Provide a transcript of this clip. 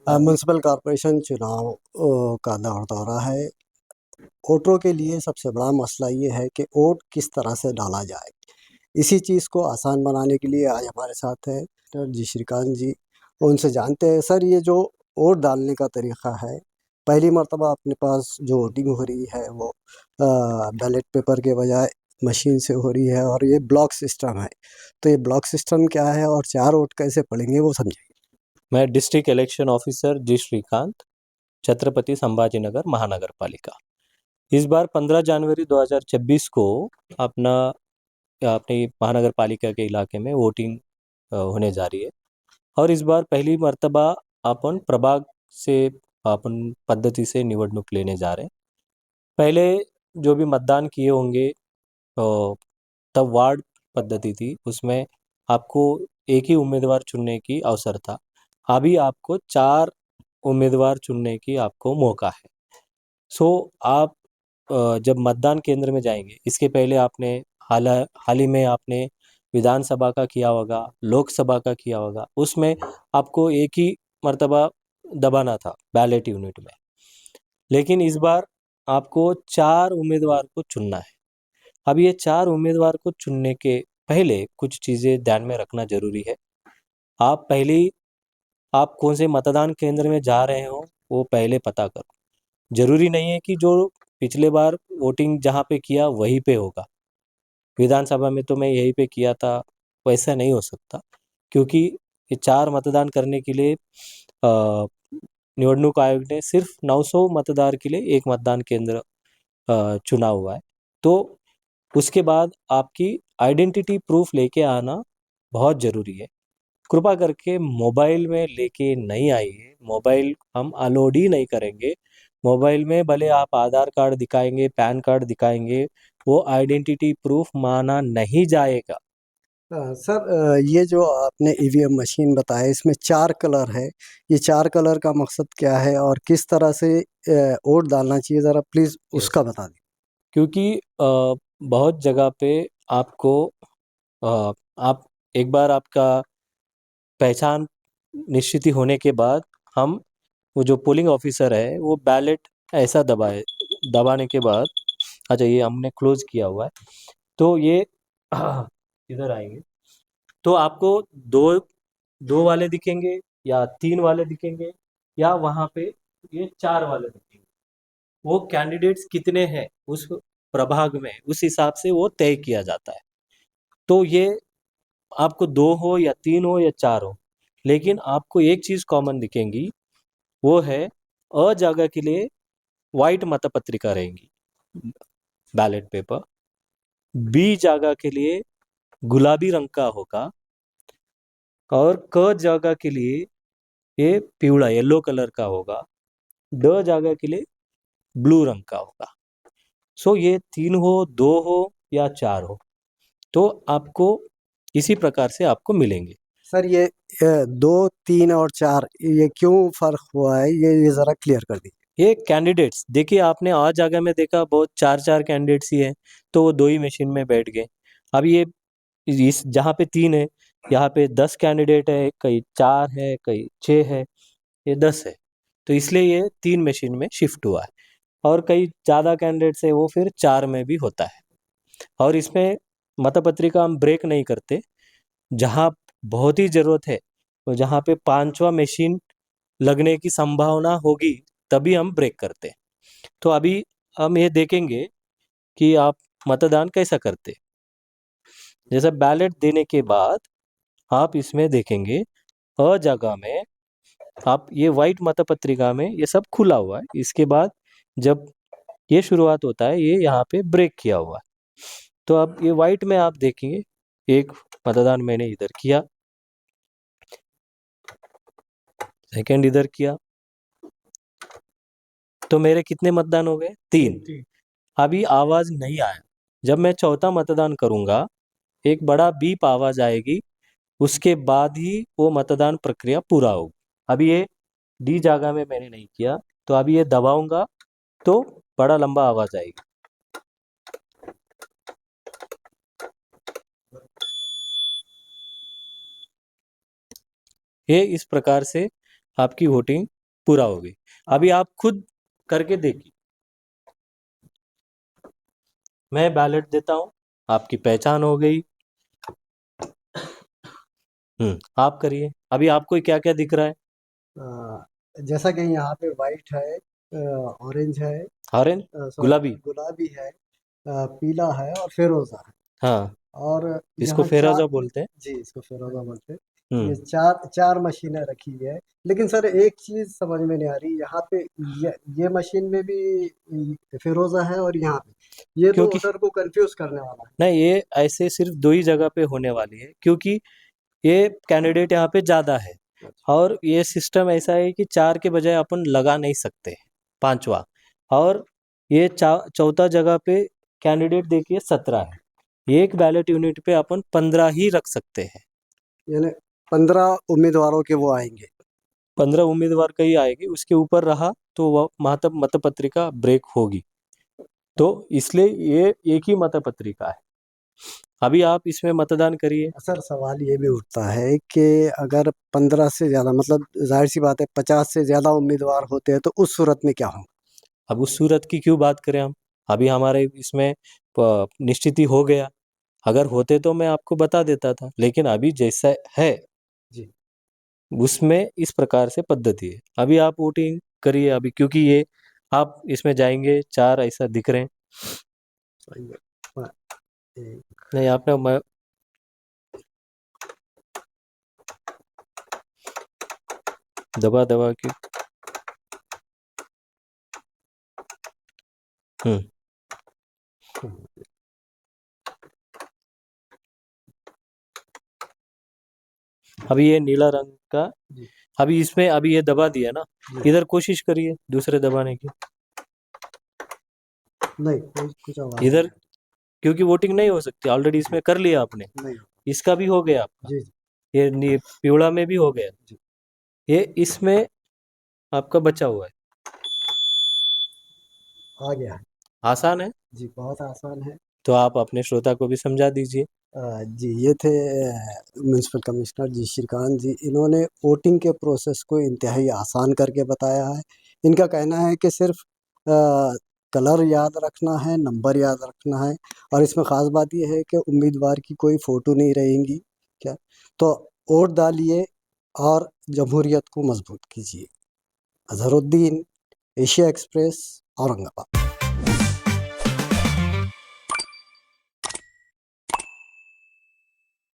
Municipal corporation चुनाव का दौर दौरा है। वोटरों के लिए सबसे बड़ा मसला ये है कि वोट किस तरह से डाला जाए। इसी चीज़ को आसान बनाने के लिए आज हमारे साथ है डॉक्टर जी श्रीकांत जी। उनसे जानते हैं सर, ये जो वोट डालने का तरीक़ा है, पहली मर्तबा अपने पास जो वोटिंग हो रही है वो बैलेट पेपर के बजाय मशीन से हो रही है और ये ब्लॉक सिस्टम है। तो ये ब्लॉक सिस्टम क्या है और 4 वोट कैसे पड़ेंगे वो समझाइए। मैं डिस्ट्रिक्ट इलेक्शन ऑफिसर जी श्रीकांत, छत्रपति संभाजीनगर महानगर पालिका। इस बार 15 जनवरी 2026 को अपना अपनी महानगर पालिका के इलाके में वोटिंग होने जा रही है और इस बार पहली मर्तबा अपन प्रभाग से अपन पद्धति से निवडणूक लेने जा रहे हैं। पहले जो भी मतदान किए होंगे तब वार्ड पद्धति थी, उसमें आपको एक ही उम्मीदवार चुनने की अवसर था। अभी आपको 4 उम्मीदवार चुनने की आपको मौका है। आप जब मतदान केंद्र में जाएंगे, इसके पहले आपने हाल ही में आपने विधानसभा का किया होगा, लोकसभा का किया होगा, उसमें आपको एक ही मर्तबा दबाना था बैलेट यूनिट में। लेकिन इस बार आपको 4 उम्मीदवार को चुनना है। अब ये 4 उम्मीदवार को चुनने के पहले कुछ चीज़ें ध्यान में रखना जरूरी है। आप कौन से मतदान केंद्र में जा रहे हो वो पहले पता करो। जरूरी नहीं है कि जो पिछले बार वोटिंग जहाँ पे किया वहीं पे होगा। विधानसभा में तो मैं यहीं पे किया था, वैसा नहीं हो सकता, क्योंकि ये 4 मतदान करने के लिए निवडणूक आयोग ने सिर्फ 900 मतदार के लिए एक मतदान केंद्र चुना हुआ है। तो उसके बाद आपकी आइडेंटिटी प्रूफ लेके आना बहुत ज़रूरी है। कृपा करके मोबाइल में लेके नहीं आइए। मोबाइल हम अलोड ही नहीं करेंगे। मोबाइल में भले आप आधार कार्ड दिखाएंगे, पैन कार्ड दिखाएंगे, वो आइडेंटिटी प्रूफ माना नहीं जाएगा। सर, ये जो आपने ईवीएम मशीन बताया इसमें 4 कलर है। ये 4 कलर का मकसद क्या है और किस तरह से वोट डालना चाहिए, ज़रा प्लीज़ उसका बता दें। क्योंकि बहुत जगह पे आपको आप एक बार आपका पहचान निश्चित ही होने के बाद हम वो जो पोलिंग ऑफिसर है वो बैलेट ऐसा दबाने के बाद, अच्छा ये हमने क्लोज किया हुआ है, तो ये इधर आएंगे तो आपको दो दो वाले दिखेंगे या 3 वाले दिखेंगे या वहां पे ये 4 वाले दिखेंगे। वो कैंडिडेट्स कितने हैं उस प्रभाग में, उस हिसाब से वो तय किया जाता है। तो ये आपको 2 हो या 3 हो या 4 हो, लेकिन आपको एक चीज कॉमन दिखेंगी, वो है अ जगह के लिए व्हाइट मतपत्रिका रहेंगी, बैलेट पेपर। बी जगह के लिए गुलाबी रंग का होगा और क जगह के लिए ये पिवड़ा येलो कलर का होगा। ड जगह के लिए ब्लू रंग का होगा। ये 3 हो, 2 हो या 4 हो, तो आपको इसी प्रकार से आपको मिलेंगे। सर, ये 2, 3 और 4 ये क्यों फ़र्क हुआ है, ये ज़रा क्लियर कर दीजिए। ये कैंडिडेट्स देखिए, आपने आज जगह में देखा बहुत 4-4 कैंडिडेट्स ही हैं, तो वो 2 ही मशीन में बैठ गए। अब ये इस जहाँ पे 3 है, यहाँ पे 10 कैंडिडेट है, कहीं 4 है, कहीं 6 है, ये 10 है, तो इसलिए ये 3 मशीन में शिफ्ट हुआ है। और कई ज़्यादा कैंडिडेट्स है वो फिर 4 में भी होता है। और इसमें मतपत्रिका हम ब्रेक नहीं करते। जहाँ बहुत ही ज़रूरत है और जहाँ पे 5वां मशीन लगने की संभावना होगी तभी हम ब्रेक करते हैं। तो अभी हम ये देखेंगे कि आप मतदान कैसा करते। जैसे बैलेट देने के बाद आप इसमें देखेंगे अ जगह में आप ये व्हाइट मतपत्रिका में ये सब खुला हुआ है। इसके बाद जब ये शुरुआत होता है, ये यहाँ पे ब्रेक किया हुआ है। तो अब ये व्हाइट में आप देखेंगे एक मतदान मैंने इधर किया, सेकंड इधर किया, तो मेरे कितने मतदान हो गए? 3। अभी आवाज नहीं आया। जब मैं चौथा मतदान करूंगा, एक बड़ा बीप आवाज आएगी, उसके बाद ही वो मतदान प्रक्रिया पूरा होगी। अभी ये डी जगह में मैंने नहीं किया, तो अभी ये दबाऊंगा तो बड़ा लंबा आवाज आएगी। ये इस प्रकार से आपकी वोटिंग पूरा हो गई। अभी आप खुद करके देखिए। मैं बैलेट देता हूँ, आपकी पहचान हो गई। आप करिए। अभी आपको क्या-क्या दिख रहा है? जैसा कि यहाँ पे वाइट है, ऑरेंज है, ऑरेंज, सॉरी गुलाबी। गुलाबी है, पीला है और फिरोज़ा है। हाँ, और इसको यहाँ फेरोज़ा 4, बोलते हैं। जी, इसको फिरोज़ा बोलते हैं। ये हुँ, 4 मशीनें रखी हुई है। लेकिन सर एक चीज़ समझ में नहीं आ रही, यहाँ पे ये मशीन में भी फिरोज़ा है और यहाँ पे। ये तो क्योंकि वोटर को कन्फ्यूज़ करने वाला है। नहीं, ये ऐसे सिर्फ़ 2 ही जगह पे होने वाली है, क्योंकि ये कैंडिडेट यहाँ पे ज़्यादा है और ये सिस्टम ऐसा है कि 4 के बजाय अपन लगा नहीं सकते, 5वाँ। और ये चौथा जगह पे कैंडिडेट देखिए 17 है। एक बैलेट यूनिट पे अपन 15 ही रख सकते हैं। यानी 15 उम्मीदवारों के वो आएँगे। 15 उम्मीदवार का ही आएगी, उसके ऊपर रहा तो वह मतपत्रिका ब्रेक होगी। तो इसलिए ये एक ही मतपत्रिका है। अभी आप इसमें मतदान करिए। सर सवाल ये भी उठता है कि अगर 15 से ज़्यादा, मतलब ज़ाहिर-सी बात है 50 से ज़्यादा उम्मीदवार होते हैं तो उस सूरत में क्या होगा? अब उस सूरत की क्यों बात करें हम? अभी हमारे इसमें निश्चित ही हो गया। अगर होते तो मैं आपको बता देता था, लेकिन अभी जैसा है जी। उसमें इस प्रकार से पद्धति है। अभी आप वोटिंग करिए अभी, क्योंकि ये आप इसमें जाएँगे 4 ऐसा दिख रहे हैं। सही है। हाँ, एक नहीं, आपने दबा-दबा के हुँ। अभी ये नीला रंग का, जी, अभी इसमें अभी ये दबा दिया ना, जी। इधर कोशिश करिए दूसरे दबाने की। नहीं, कोई कुछ आवाज़ नहीं इधर आ क्योंकि वोटिंग नहीं हो सकती, ऑलरेडी रही। इसमें कर लिया आपने। जी, नहीं। इसका भी हो गया आपका, जी, जी, ये पिवड़ा में भी हो गया। जी। ये इसमें आपका बचा हुआ है। आ गया है। आसान है, जी, बहुत आसान है। तो आप अपने श्रोता को भी समझा दीजिए। जी, ये थे म्युनिसिपल कमिश्नर जी श्रीकांत जी। इन्होंने वोटिंग के प्रोसेस को इंतहाई आसान करके बताया है। इनका कहना है कि सिर्फ़ कलर याद रखना है, नंबर याद रखना है और इसमें ख़ास बात ये है कि उम्मीदवार की कोई फ़ोटो नहीं रहेंगी, क्या? तो वोट डालिए और जमहूरियत को मज़बूत कीजिए। Azharuddin, Asia express, Aurangabad.